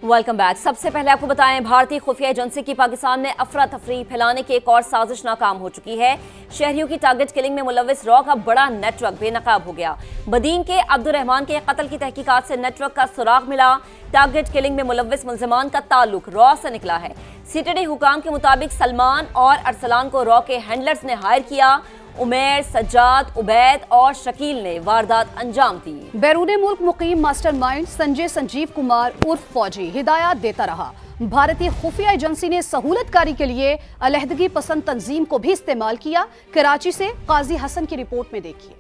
Welcome back. सबसे पहले आपको बताएं, भारतीय खुफिया एजेंसी की पाकिस्तान में अफरा तफरी फैलाने की एक और साजिश नाकाम हो चुकी है। शहरियों की टारगेट किलिंग में मुलविस रॉ का बड़ा नेटवर्क बेनकाब हो गया। बदीन के अब्दुल रहमान के कत्ल की तहकीकात से नेटवर्क का सुराग मिला। टारगेट किलिंग में मुलविस मुलजमान का ताल्लुक रॉ से निकला है। सीटीडी हुकाम के मुताबिक सलमान और अरसलान को रॉ के हैंडलर्स ने हायर किया। उमेर, सज्जाद, उबैद और शकील ने वारदात अंजाम दी। बैरून मुल्क मुकीम मास्टरमाइंड संजीव कुमार उर्फ फौजी हिदायत देता रहा। भारतीय खुफिया एजेंसी ने सहूलतकारी के लिए अलहदगी पसंद तंजीम को भी इस्तेमाल किया। कराची से काजी हसन की रिपोर्ट में देखिए।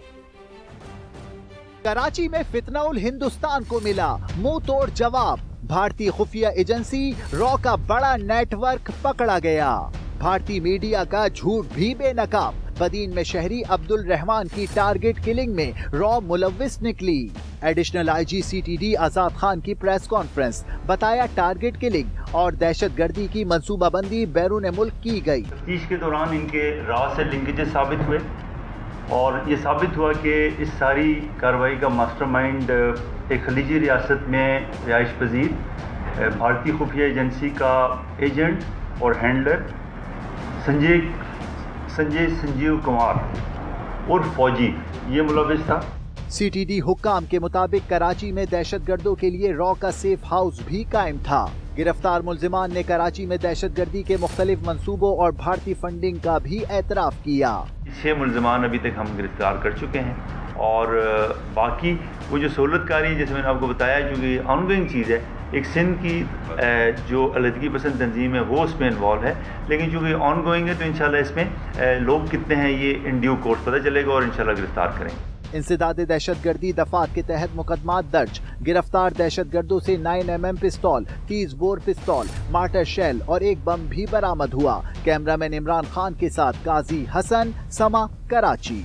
कराची में फितना उल हिंदुस्तान को मिला मुंह तोड़ जवाब। भारतीय खुफिया एजेंसी रॉ का बड़ा नेटवर्क पकड़ा गया। भारतीय मीडिया का झूठ भी बेनकाब। बदीन में शहरी अब्दुल रहमान की टारगेट किलिंग में रॉ मुलविस निकली। एडिशनल आईजी सीटीडी आजाद खान की प्रेस कॉन्फ्रेंस, बताया टारगेट किलिंग और दहशतगर्दी की मंसूबाबंदी बैरून मुल्क की गई। तफ्तीश के दौरान इनके रॉ से लिंकेजेस साबित हुए और ये साबित हुआ कि इस सारी कार्रवाई का मास्टरमाइंड एक खलीजी रियासत में रिहाइश पजीर भारतीय खुफिया एजेंसी का एजेंट और हैंडलर संजीव कुमार और फौजी ये मुलविस था। सीटीडी हुक्काम के मुताबिक कराची में दहशतगर्दों के लिए रॉ का सेफ हाउस भी कायम था। गिरफ्तार मुलजिमान ने कराची में दहशतगर्दी के मुख्तलिफ मंसूबों और भारतीय फंडिंग का भी एतराफ किया। 6 मुलजिमान अभी तक हम गिरफ्तार कर चुके हैं और बाकी वो जो सहूलतकारी जैसे मैंने आपको बताया, क्योंकि ऑनगोइंग चीज़ है, एक सिंध की जो अलहदगी पसंद तंजीम है वो उसमें इन्वॉल्व है, लेकिन चूँकि ऑनगोइंग है तो इंशाल्लाह इसमें लोग कितने हैं ये इन ड्यू कोर्स पता चलेगा और इंशाल्लाह गिरफ्तार करेंगे। इंसदाद दहशतगर्दी दफात के तहत मुकदमात दर्ज। गिरफ्तार दहशतगर्दों से 9mm पिस्तौल, 30 बोर पिस्तौल, मार्टर शेल और एक बम भी बरामद हुआ। कैमरामैन इमरान खान के साथ काजी हसन, समा, कराची।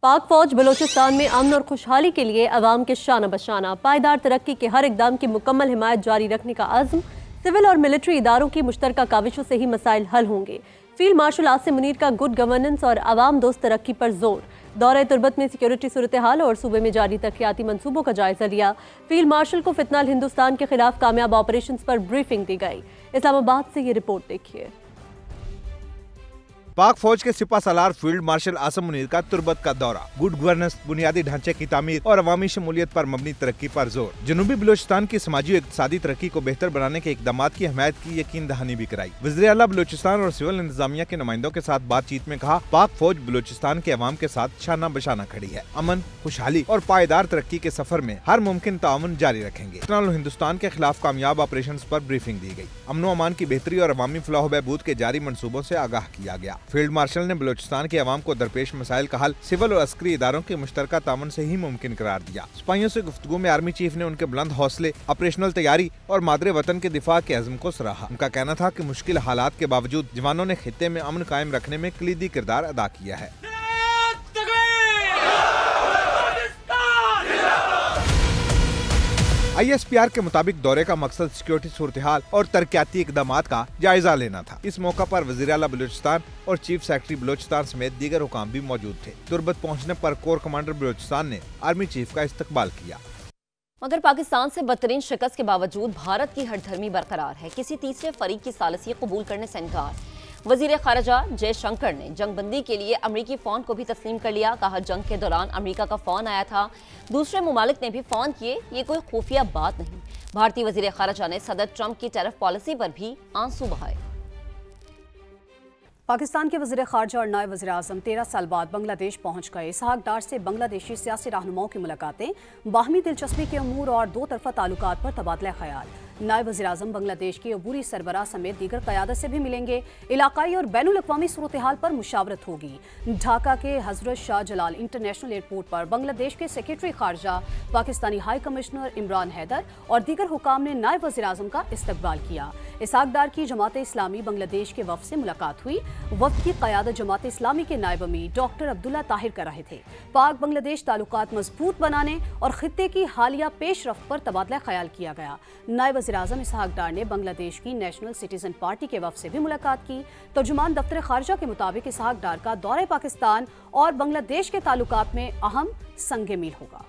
पाक फौज बलोचिस्तान में अमन और खुशहाली के लिए अवाम के शाना बशाना पायदार तरक्की के हर इकदाम की मुकम्मल हिमायत जारी रखने का अज़्म। सिविल और मिलिट्री इदारों की मुश्तरका काविशों से ही मसाइल हल होंगे। फील्ड मार्शल आसिम मुनीर का गुड गवर्नेंस और अवाम दोस्त तरक्की पर जोर। दौरे तुर्बत में सिक्योरिटी सूरत हाल और सूबे में जारी तरक्याती मंसूबों का जायजा लिया। फील्ड मार्शल को फितना हिंदुस्तान के खिलाफ कामयाब ऑपरेशन पर ब्रीफिंग दी गई। इस्लामाबाद से ये रिपोर्ट देखिए। पाक फौज के सिपा सालार फील्ड मार्शल आसिम मुनीर का तुर्बत का दौरा। गुड गवर्नेंस, बुनियादी ढांचे की तामीर और अवामी शमूलियत पर मबनी तरक्की पर जोर। जनूबी बलोचिस्तान की समाजी और इक्तिसादी तरक्की को बेहतर बनाने के इकदामात की हिमायत की यकीन दहानी भी कराई। वज़ीर आला बलोचिस्तान और सिविल इंतजामिया के नुमाइंदों के साथ बातचीत में कहा, पाक फौज बलोचिस्तान के अवाम के साथ शाना बशाना खड़ी है। अमन, खुशहाली और पायदार तरक्की के सफर में हर मुमकिन ताउन जारी रखेंगे। फितना हिंदुस्तान के खिलाफ कामयाब ऑपरेशन पर ब्रीफिंग दी गई। अमनो अमान की बेहतरी और अवामी फलाह बहबूद के जारी मंसूबों से आगाह किया गया। फील्ड मार्शल ने बलोचिस्तान के अवाम को दरपेश मसाइल का हल सिविल और अस्करी इदारों के मुश्तरका तामन से ही मुमकिन करार दिया। सिपाहियों से गुफ्तगू में आर्मी चीफ ने उनके बुलंद हौसले, ऑपरेशनल तैयारी और मादरे वतन के दिफा के अज़्म को सराहा। उनका कहना था कि मुश्किल हालात के बावजूद जवानों ने खित्ते में अमन कायम रखने में कलीदी किरदार अदा किया है। ISPR के मुताबिक दौरे का मकसद सिक्योरिटी सूरत हाल और तरक्याती इकदामात का जायजा लेना था। इस मौका पर वज़ीर आला बलूचिस्तान और चीफ सेक्रेटरी बलूचिस्तान समेत दीगर हुकाम भी मौजूद थे। तुर्बत पहुंचने पर कोर कमांडर बलूचिस्तान ने आर्मी चीफ का इस्तकबाल किया। मगर पाकिस्तान से बदतरीन शिकस्त के बावजूद भारत की हठधर्मी बरकरार है। किसी तीसरे फरीक की सालिसी कबूल करने से इनकार। वजीर खारजा जयशंकर ने जंग बंदी के लिए अमरीकी फ़ौन को भी तस्लीम कर लिया। कहा, जंग के दौरान अमरीका का फ़ौन आया था, दूसरे ममालिक ने भी फ़ौन किए, ये कोई खुफिया बात नहीं। भारतीय वजीर खारजा ने सदर ट्रंप की टैरिफ पॉलिसी पर भी आंसू बहाए। पाकिस्तान के वज़ीर खारजा और नायब वज़ीर आज़म 13 साल बाद बांग्लादेश पहुंच गए। इसहाक डार से बांग्लादेशी सियासी रहनुमाओं की मुलाकातें, बाहमी दिलचस्पी के अमूर और दो तरफा ताल्लुकात पर तबादला ख्याल। नायब वज़ीर आज़म बांग्लादेश के अबूरी सरबराह समेत दीगर क़यादत से भी मिलेंगे। इलाकाई और बैनुल अक़वामी सूरत हाल पर मुशावरत होगी। ढाका के हज़रत शाह जलाल इंटरनेशनल एयरपोर्ट पर बांग्लादेश के सेक्रेटरी खारजा, पाकिस्तानी हाई कमिश्नर इमरान हैदर और दीगर हुकाम ने नायब वज़ीर आज़म का इस्तकबाल किया। इसहाक डार की जमात इस्लामी बांग्लादेश के वफ़द से मुलाकात हुई। वफ़द की क़यादत जमात इस्लामी के नायब अमीर डॉक्टर अब्दुल्ला ताहिर कर रहे थे। पाक बांग्लादेश ताल्लुकात मजबूत बनाने और खित्ते की हालिया पेशरफ्त पर तबादला ख्याल किया गया। नायब वज़ीर आज़म इसहाक डार ने बांग्लादेश की नेशनल सिटीजन पार्टी के वफ़द से भी मुलाकात की। तर्जुमान दफ्तर खारजा के मुताबिक इसहाक डार का दौरे पाकिस्तान और बांग्लादेश के ताल्लुकात में अहम संग मील होगा।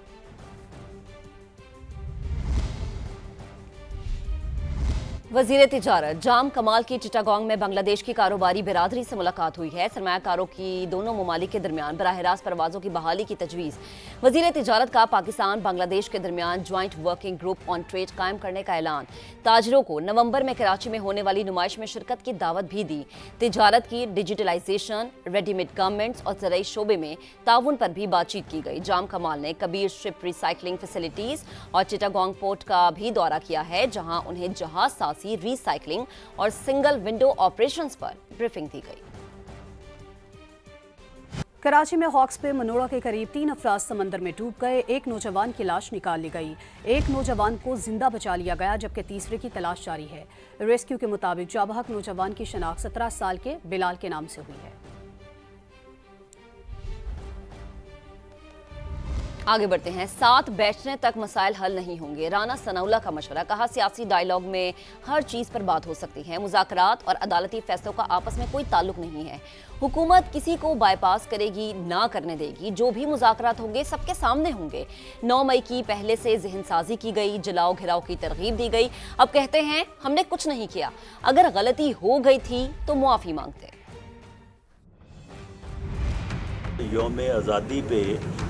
वज़ीर तिजारत जाम कमाल की चिटागोंग में बांग्लादेश की कारोबारी बिरादरी से मुलाकात हुई है। सरमायाकारों की दोनों ममालिक के दरमियान बराह रास्त परवाज़ों की बहाली की तजवीज़। वज़ीर तिजारत का पाकिस्तान बांग्लादेश के दरमियान joint working group on trade कायम करने का ऐलान। ताजरों को नवंबर में कराची में होने वाली नुमाइश में शिरकत की दावत भी दी। तिजारत की डिजिटलाइजेशन, रेडीमेड गारमेंट्स और ज़राई शोबे में ताउन पर भी बातचीत की गई। जाम कमाल ने कबीर शिप रिसाइकलिंग फैसिलिटीज़ और चिटागोंग पोर्ट का भी दौरा किया है, जहां उन्हें जहाज साजी, रिसाइकलिंग और सिंगल विंडो ऑपरेशंस पर ब्रीफिंग दी गई। कराची में हॉक्स पे मनोड़ा के करीब 3 अफराद समंदर में डूब गए। एक नौजवान की लाश निकाल ली गई। एक नौजवान को जिंदा बचा लिया गया, जबकि तीसरे की तलाश जारी है। रेस्क्यू के मुताबिक जाबहक नौजवान की शनाख्त 17 साल के बिलाल के नाम से हुई है। आगे बढ़ते हैं। साथ बैठने तक मसाइल हल नहीं होंगे, राना सनाउल्लाह का मशवरा। कहा, सियासी डायलॉग में हर चीज पर बात हो सकती है। मुज़ाकरात और अदालती फैसलों का आपस में कोई ताल्लुक नहीं है। हुकूमत किसी को बाईपास करेगी, ना करने देगी। जो भी मुज़ाकरात होंगे सबके सामने होंगे। 9 मई की पहले से जहन साजी की गई, जलाओ घिराव की तरगीब दी गई। अब कहते हैं हमने कुछ नहीं किया। अगर गलती हो गई थी तो मुआफ़ी मांगते। यौम आज़ादी पे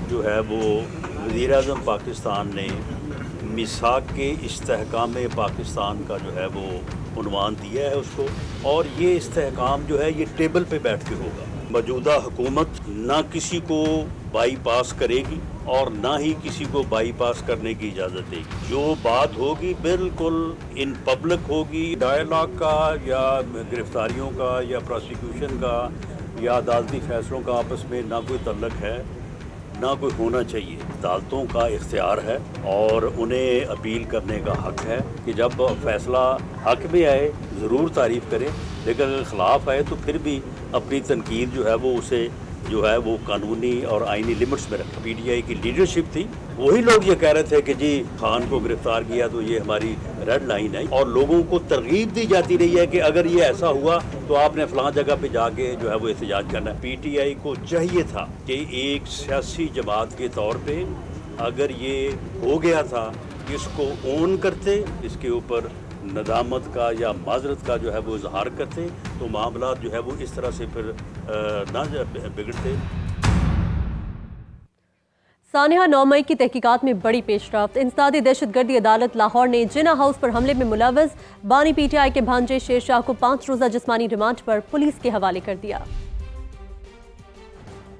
जो है वो वज़ीर-ए-आज़म पाकिस्तान ने मिसाक के इस्तेहकाम पाकिस्तान का जो है वो उन्वान दिया है उसको, और ये इस्तेहकाम जो है ये टेबल पे बैठ के होगा। मौजूदा हुकूमत ना किसी को बाईपास करेगी और ना ही किसी को बाईपास करने की इजाज़त देगी। जो बात होगी बिल्कुल इन पब्लिक होगी। डायलॉग का या गिरफ्तारियों का या प्रोसिक्यूशन का या अदालती फैसलों का आपस में ना कोई तल्लक है, ना कोई होना चाहिए। अदालतों का इख्तियार है और उन्हें अपील करने का हक है कि जब फैसला हक में आए ज़रूर तारीफ़ करें, लेकिन अगर ख़िलाफ़ आए तो फिर भी अपनी तनकीद जो है वो उसे जो है वो कानूनी और आइनी लिमिट्स में रखें। पीटीआई की लीडरशिप थी, वही लोग ये कह रहे थे कि जी खान को गिरफ्तार किया तो ये हमारी रेड लाइन है, और लोगों को तरगीब दी जाती रही है कि अगर ये ऐसा हुआ तो आपने फलां जगह पे जाके जो है वो एहतजाज करना है। पीटीआई को चाहिए था कि एक सियासी जमात के तौर पे अगर ये हो गया था इसको ओन करते, इसके ऊपर नदामत का या माजरत का जो है वो इजहार करते, तो मामला जो है वो इस तरह से फिर ना बिगड़ते। सानिया 9 मई की तहकीकात में बड़ी पेशरफ्त। इंसदादी दहशतगर्दी अदालत लाहौर ने जिना हाउस पर हमले में मुलव्वस बानी पीटीआई के भांजे शेर शाह को 5 रोज़ा जिस्मानी रिमांड पर पुलिस के हवाले कर दिया।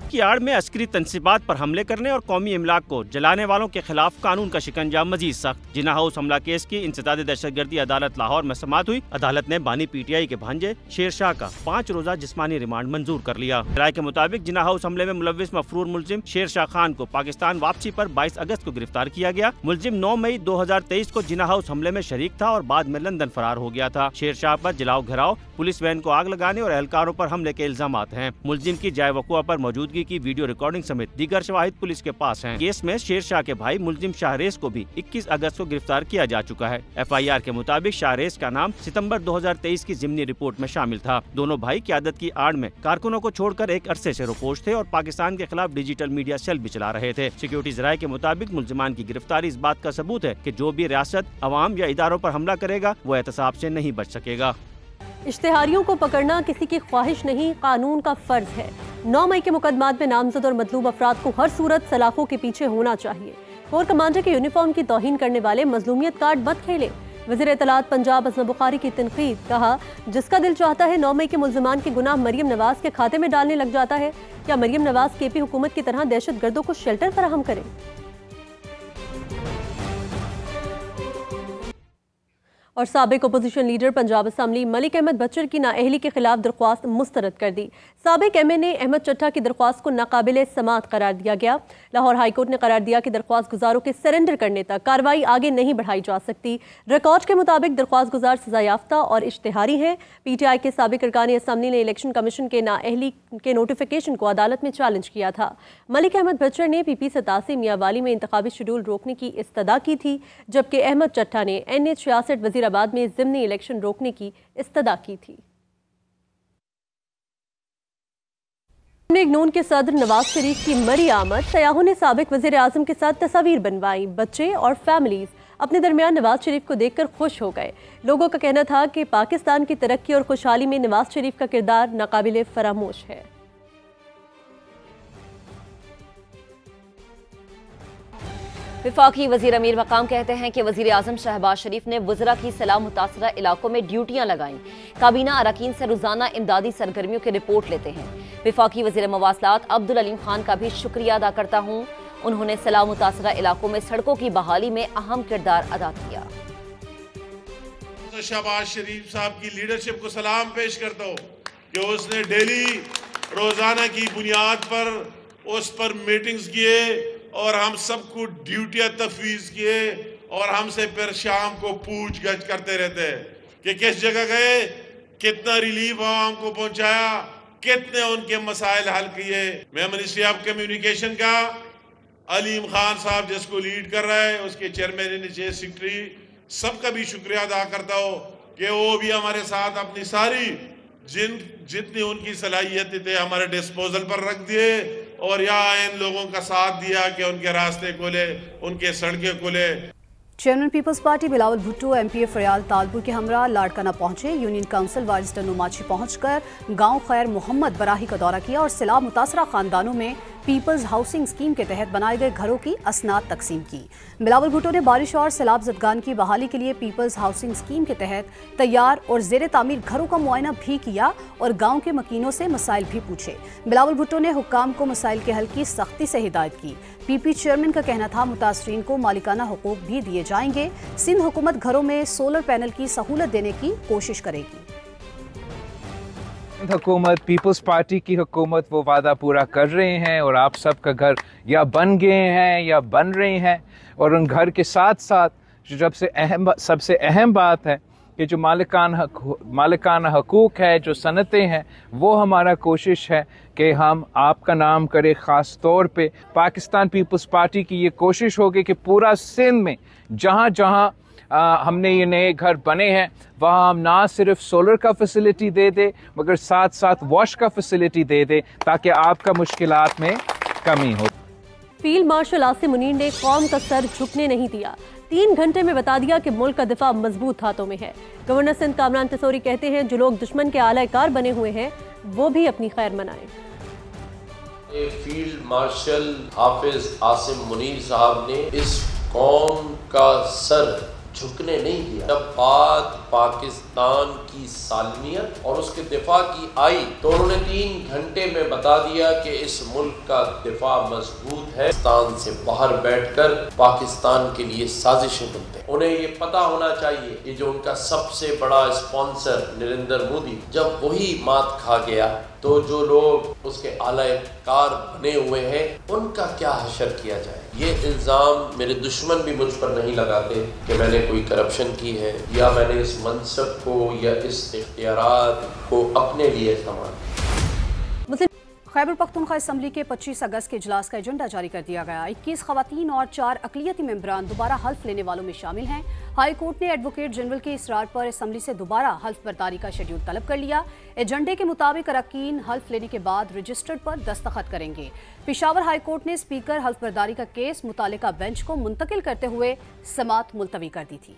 की आड़ में अस्करी तंसीबात पर हमले करने और कौमी इमलाक को जलाने वालों के खिलाफ कानून का शिकंजा मजीद सख्त। जिना हाउस हमला केस की इंसदादी दहशतगर्दी अदालत लाहौर में समाअत हुई। अदालत ने बानी पीटीआई के भांजे शेर शाह का 5 रोज़ा जिस्मानी रिमांड मंजूर कर लिया। राय के मुताबिक जिना हाउस हमले में मुलव्विस मफरूर मुलजिम शेर शाह खान को पाकिस्तान वापसी पर 22 अगस्त को गिरफ्तार किया गया। मुलजिम 9 मई 2023 को जिना हाउस हमले में शरीक था और बाद में लंदन फरार हो गया था। शेर शाह पर जलाओ घिराव, पुलिस वैन को आग लगाने और एहलकारों पर हमले के इल्जामात हैं। मुलजिम की जाय वक़ुआ पर मौजूदगी की वीडियो रिकॉर्डिंग समेत दीगर शवाहिद पुलिस के पास हैं। केस में शेर शाह के भाई मुलजिम शाहरेस को भी 21 अगस्त को गिरफ्तार किया जा चुका है। FIR के मुताबिक शाहरेस का नाम सितंबर 2023 की ज़िमनी रिपोर्ट में शामिल था। दोनों भाई क़यादत की आड़ में कारकुनों को छोड़कर एक अरसे से रोपोश थे और पाकिस्तान के खिलाफ डिजिटल मीडिया सेल भी चला रहे थे। सिक्योरिटीज राय के मुताबिक मुलजिमान की गिरफ्तारी इस बात का सबूत है कि जो भी रियासत, अवाम या इदारों पर हमला करेगा वो एहतसाब से नहीं बच सकेगा। इश्तिहारियों को पकड़ना किसी की ख्वाहिश नहीं, कानून का फर्ज है। 9 मई के मुकदमात में नामजद और मतलूब अफराद को हर सूरत सलाखों के पीछे होना चाहिए। कोर कमांडर के यूनिफॉर्म की तौहीन करने वाले मजलूमियत कार्ड मत खेले। वज़ीर इत्तलात पंजाब असलम बुखारी की तनकीद। कहा, जिसका दिल चाहता है 9 मई के मुल्ज़िमान के गुनाह मरियम नवाज के खाते में डालने लग जाता है। क्या मरियम नवाज KP हुकूमत की तरह दहशत गर्दों को शेल्टर फराहम करें? और साबिक opposition leader Punjab assembly Malik Ahmad Bachar की नाअहली के खिलाफ दरख्वास्त मुस्तरद कर दी। साबिक MNA अहमद चट्टा की दरख्वास्त को नाकाबिल समाअत करार दिया गया। लाहौर हाईकोर्ट ने करार दिया कि दरख्वास्त गुजारों के सरेंडर करने तक कार्रवाई आगे नहीं बढ़ाई जा सकती। रिकॉर्ड के मुताबिक दरख्वास्त गुजार सजा याफ्ता और इश्तिहारी हैं। PTI के साबिक अरकान असम्बली ने इलेक्शन कमीशन के नाअहली के नोटिफिकेशन को अदालत में चैलेंज किया था। मलिक अहमद बचर ने PP सतासी मियावाली में इंतखाबी शेड्यूल रोकने की इस्तदा की थी, जबकि अहमद चट्टा ने NH 66 वजीराबाद में ज़िमनी इलेक्शन रोकने की इस्तदा की थी। नून के सदर नवाज शरीफ की मरी आमद, सयाहों ने साबिक वज़ीर आज़म के साथ तस्वीर बनवाई। बच्चे और फैमिलीज अपने दरमियान नवाज शरीफ को देखकर खुश हो गए। लोगों का कहना था कि पाकिस्तान की तरक्की और खुशहाली में नवाज शरीफ का किरदार नाकाबिले फरामोश है। वफाकी वजीर अमीर मकाम कहते हैं कि वजीर आजम शहबाज शरीफ ने वज़रा की सलाह मुतासरा इलाकों में ड्यूटियां लगाईं। काबीना अरकान से रोजाना इमदादी सरगर्मियों की रिपोर्ट लेते हैं। वफाकी वजीर मवासलात अब्दुल अलीम खान का भी शुक्रिया अदा करता हूँ। उन्होंने सलाह मुतासरा इलाकों में सड़कों की बहाली में अहम किरदार अदा किया। शहबाज शरीफ साहब की लीडरशिप को सलाम पेश करता हूँ कि उसने डेली रोजाना की बुनियाद पर उस पर मीटिंग्स किए और हम सबको ड्यूटियां तफवीज किए और हमसे फिर शाम को पूछ गछ करते रहते हैं कि किस जगह गए, कितना रिलीफ आवाम को पहुंचाया, कितने उनके मसाइल हल किए। मैं मिनिस्ट्री ऑफ कम्युनिकेशन का अलीम खान साहब जिसको लीड कर रहा है, उसके चेयरमैन चीफ सेक्रेटरी, सबका भी शुक्रिया अदा करता हूँ कि वो भी हमारे साथ अपनी सारी जितनी उनकी सलाहियत थे हमारे डिस्पोजल पर रख दिए और यहाँ इन लोगों का साथ दिया कि उनके रास्ते खोले, उनके सड़कें खोले। Chairman peoples party Bilawal Bhutto MPA Faryal Talpur के हमरा लाड़काना पहुंचे। यूनियन काउंसिल वारिस नुमाची पहुंचकर गांव खैर मोहम्मद बराही का दौरा किया और सैलाब मुतासरा खानदानों में पीपल्स हाउसिंग स्कीम के तहत बनाए गए घरों की असनाद तकसीम की। बिलावल भुट्टो ने बारिश और सैलाब ज़दगान की बहाली के लिए पीपल्स हाउसिंग स्कीम के तहत तैयार और ज़ेर तामीर घरों का मुआयना भी किया और गाँव के मकीनों से मसाइल भी पूछे। बिलावल भुट्टो ने हुक्काम को मसाइल के हल की सख्ती से हिदायत की। पीपी चेयरमैन का कहना था मुतासरीन को मालिकाना हुकूक भी दिए जाएंगे। सिंध हुकूमत घरों में सोलर पैनल की सहूलत देने की कोशिश करेगी। हुकूमत पीपल्स पार्टी की हुकूमत वो वादा पूरा कर रहे हैं और आप सबका घर या बन गए हैं या बन रहे हैं। और उन घर के साथ साथ जो सबसे अहम बात है कि जो मालिकाना हकूक है, जो सनतें हैं, वो हमारा कोशिश है कि हम आपका नाम करें। ख़ास तौर पे पाकिस्तान पीपल्स पार्टी की ये कोशिश होगी कि पूरा सिंध में जहाँ जहाँ हमने ये नए घर बने हैं वहाँ हम ना सिर्फ सोलर का फैसिलिटी दे दे मगर साथ साथ वॉश का फैसिलिटी दे दे ताकि आपका मुश्किलात में कमी हो। फील्ड मार्शल आसिम मुनीर ने कौम का सर झुकने नहीं दिया। 3 घंटे में बता दिया कि मुल्क का दिफा मजबूत हाथों में है। गवर्नर सिंध कामरान तसोरी कहते हैं जो लोग दुश्मन के आलाकार बने हुए हैं वो भी अपनी खैर मनाएं। फील्ड मार्शल हाफिज आसिम मुनीर साहब ने इस कौम का सर झुकने नहीं दिया। जब बात पाकिस्तान की सालमियत और उसके दिफा की आई तो उन्होंने 3 घंटे में बता दिया कि इस मुल्क का दिफा मजबूत है। पाकिस्तान से बाहर बैठकर पाकिस्तान के लिए साजिशें बनते हैं। उन्हें ये पता होना चाहिए कि जो उनका सबसे बड़ा स्पॉन्सर नरेंद्र मोदी जब वही मात खा गया तो जो लोग उसके आलाकार बने हुए हैं उनका क्या हशर किया जाए। ये इल्ज़ाम मेरे दुश्मन भी मुझ पर नहीं लगाते कि मैंने कोई करप्शन की है या मैंने इस मनसब को या इस इख्तियारात को अपने लिए संभाला। खैबर पख्तूनख्वा असम्बली के 25 अगस्त के इजलास का एजेंडा जारी कर दिया गया। 21 खवातीन और 4 अक़लियती मेंबरान दोबारा हल्फ लेने वालों में शामिल हैं। हाई कोर्ट ने एडवोकेट जनरल के इसरार पर असम्बली से दोबारा हल्फ बर्दारी का शेड्यूल तलब कर लिया। एजेंडे के मुताबिक अरकान हल्फ लेने के बाद रजिस्टर्ड पर दस्तखत करेंगे। पेशावर हाई कोर्ट ने स्पीकर हल्फ बर्दारी का केस मुतालिका बेंच को मुंतकिल करते हुए समाअत मुलतवी कर दी थी।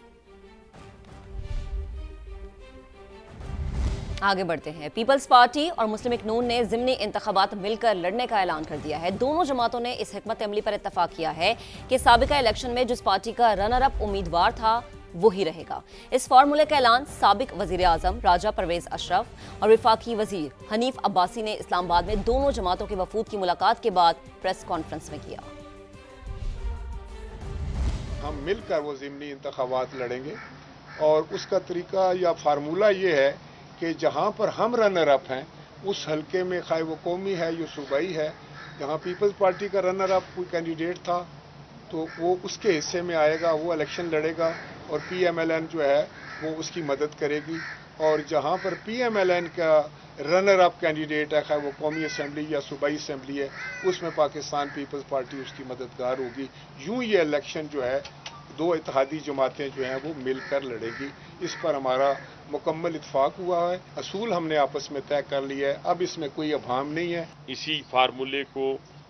आगे बढ़ते हैं। पीपल्स पार्टी और मुस्लिम लीग नून ने ज़िमनी इंतखाबात मिलकर लड़ने का ऐलान कर दिया है। दोनों जमातों ने इस हिकमत अमली पर इत्तफाक किया है कि साबिका इलेक्शन में जिस पार्टी का रनर अप उम्मीदवार था वही रहेगा। इस फार्मूले का ऐलान साबिक वजीर आजम राजा परवेज अशरफ और वफाकी वजीर हनीफ अब्बासी ने इस्लामाबाद में दोनों जमातों के वफूद की मुलाकात के बाद प्रेस कॉन्फ्रेंस में किया। हम मिलकर वो ज़िमनी इंतखाबात लड़ेंगे और उसका तरीका या फार्मूला ये है कि जहाँ पर हम रनर अप हैं उस हलके में खाए वो कौमी है या सूबाई है, जहाँ पीपल्स पार्टी का रनर अप कोई कैंडिडेट था तो वो उसके हिस्से में आएगा, वो इलेक्शन लड़ेगा और PMLN जो है वो उसकी मदद करेगी। और जहाँ पर PMLN का रनर अप कैंडिडेट है खाए वो कौमी असम्बली या सूबाई असम्बली है, उसमें पाकिस्तान पीपल्स पार्टी उसकी मददगार होगी। यूँ ये इलेक्शन जो है 2 इत्तेहादी जमातें जो हैं वो मिलकर लड़ेगी। इस पर हमारा मुकम्मल इत्तेफाक हुआ है, असूल हमने आपस में तय कर लिया है, अब इसमें कोई अभाम नहीं है। इसी फार्मूले को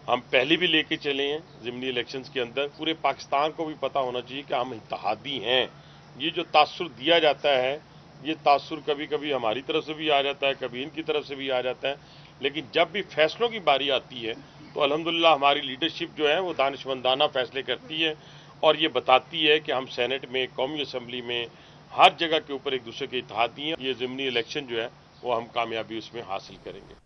हम पहले भी लेके चले हैं ज़िमनी इलेक्शंस के अंदर। पूरे पाकिस्तान को भी पता होना चाहिए कि हम इत्तेहादी हैं। ये जो तासुर दिया जाता है, ये तासुर कभी कभी हमारी तरफ से भी आ जाता है, कभी इनकी तरफ से भी आ जाता है, लेकिन जब भी फैसलों की बारी आती है तो अल्हम्दुलिल्लाह हमारी लीडरशिप जो है वो दानिशमंदाना फैसले करती है और ये बताती है कि हम सेनेट में, कौमी असम्बली में, हर जगह के ऊपर एक दूसरे के इत्तेहादी हैं। ये ज़िमनी इलेक्शन जो है वो हम कामयाबी उसमें हासिल करेंगे।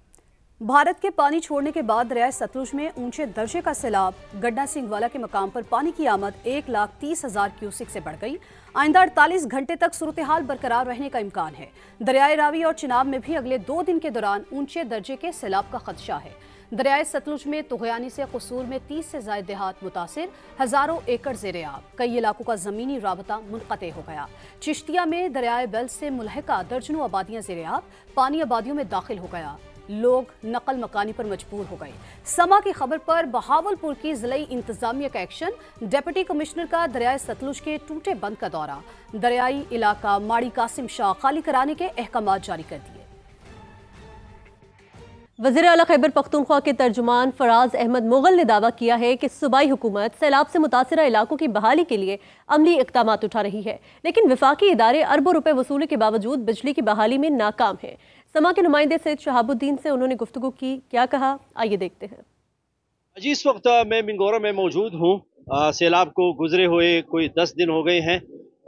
भारत के पानी छोड़ने के बाद दरियाए सतलुज में ऊंचे दर्जे का सैलाब। गड्ढा सिंहवाला के मकाम पर पानी की आमद 1,30,000 क्यूसिक से बढ़ गई। आइंदा 48 घंटे तक सूरत हाल बरकरार रहने का इम्कान है। दरियाए रावी और चिनाब में भी अगले 2 दिन के दौरान ऊंचे दर्जे के सैलाब का खदशा है। दरियाए सतलुज में तुगयानी से कसूर में 30 से ज्यादा देहात मुतासिर, हजारों एकड़ ज़ेर-ए-आब, कई इलाकों का ज़मीनी राबता मुनक़ते हो गया। चिश्तिया में दरियाए बेल से मुल्हिका दर्जनों आबादियां ज़ेर-ए-आब, पानी आबादियों में दाखिल हो गया। लोग नकल मकानी पर मजबूर हो गए। समा की खबर पर बहावलपुर की ज़िलाई इंतजामिया का एक्शन। डिप्टी कमिश्नर का दरियाए सतलुज के टूटे बंद का दौरा। दरियाई इलाका माड़ी कासिम शाह खाली कराने के अहकामात जारी कर दिए। वज़ीर आला खैबर पख्तूनख्वा के तर्जुमान फराज अहमद मुगल ने दावा किया है कि सूबाई हुकूमत सैलाब से मुतासरा इलाकों की बहाली के लिए अमली इक़दामात उठा रही है, लेकिन विफाकी इदारे अरबों रुपए वसूली के बावजूद बिजली की बहाली में नाकाम है। समा के नुमाइंदे सैयद शहाबुद्दीन से उन्होंने गुफ्तगू की, क्या कहा, आइए देखते हैं। जी, इस वक्त मैं मिंगोरा में मौजूद हूँ। सैलाब को गुजरे हुए कोई 10 दिन हो गए हैं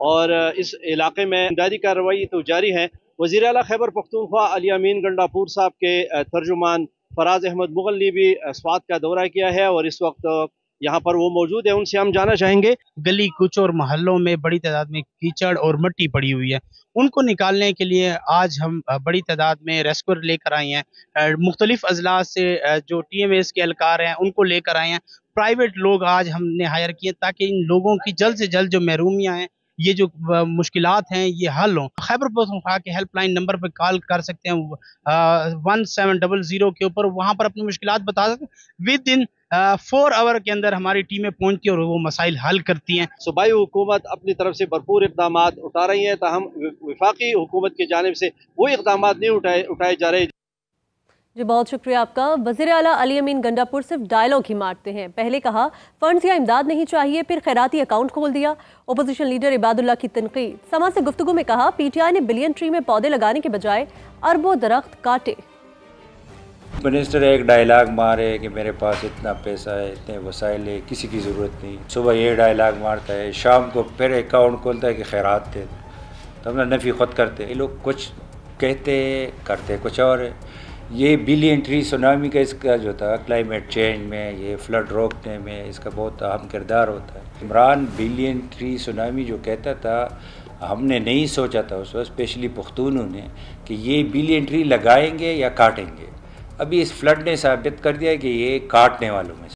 और इस इलाके में इमदादी कार्रवाई तो जारी है। वज़ीर आला खैबर पख्तूनख्वा अली अमीन गंडापुर साहब के तर्जुमान फराज अहमद मुगल ने भी स्वात का दौरा किया है और इस वक्त यहाँ पर वो मौजूद है। उनसे हम जानना चाहेंगे। गली कुछ और मोहल्लों में बड़ी तादाद में कीचड़ और मिट्टी पड़ी हुई है, उनको निकालने के लिए आज हम बड़ी तादाद में रेस्क्यूअर लेकर आए हैं। मुख्तलिफ अजला से जो TMS के एहलकार हैं उनको लेकर आए हैं। प्राइवेट लोग आज हमने हायर किए ताकि इन लोगों की जल्द से जल्द जो महरूमियाँ हैं, ये जो मुश्किलात हैं, ये हल हों। खैबर पख्तूनख्वा के हेल्पलाइन नंबर पर कॉल कर सकते हैं 1700 के ऊपर, वहाँ पर अपनी मुश्किलात बता सकते हैं। विद इन 4 आवर के अंदर हमारी टीमें पहुँचती हैं और वो मसाइल हल करती हैं। सूबाई हुकूमत अपनी तरफ से भरपूर इक़दामात उठा रही है, ताहम वफाकी हुकूमत की जानिब से वो इक़दामात नहीं उठाए जा रहे। जी, बहुत शुक्रिया आपका। वज़ीर आला अली अमीन गंडापुर सिर्फ डायलॉग ही मारते हैं। पहले कहा फंड्स या इमदाद नहीं चाहिए, फिर खैराती अकाउंट खोल दिया। अपोजिशन लीडर इबादुल्लाह की तनकीद। समा से गुफ्तगू में कहा PTI ने बिलियन ट्री में पौधे लगाने के बजाय अरबों दरख्त काटे। मिनिस्टर एक डायलॉग मारे कि मेरे पास इतना पैसा है, इतने वसाइल है, किसी की ज़रूरत नहीं। सुबह ये डायलॉग मारता है, शाम को फिर अकाउंट खोलता है कि खैरात दे, तो हम नफ़ी खुद करते। ये लोग कुछ कहते करते कुछ और है। ये बिलियन ट्री सुनामी का इसका जो था क्लाइमेट चेंज में, ये फ्लड रोकने में इसका बहुत अहम किरदार होता है। इमरान बिलियन ट्री सुनामी जो कहता था, हमने नहीं सोचा था उस वक्त, स्पेशली पुख्तूनों ने, कि ये बिलियन ट्री लगाएंगे या काटेंगे। अभी इस फ्लड ने साबित कर दिया कि ये काटने वालों में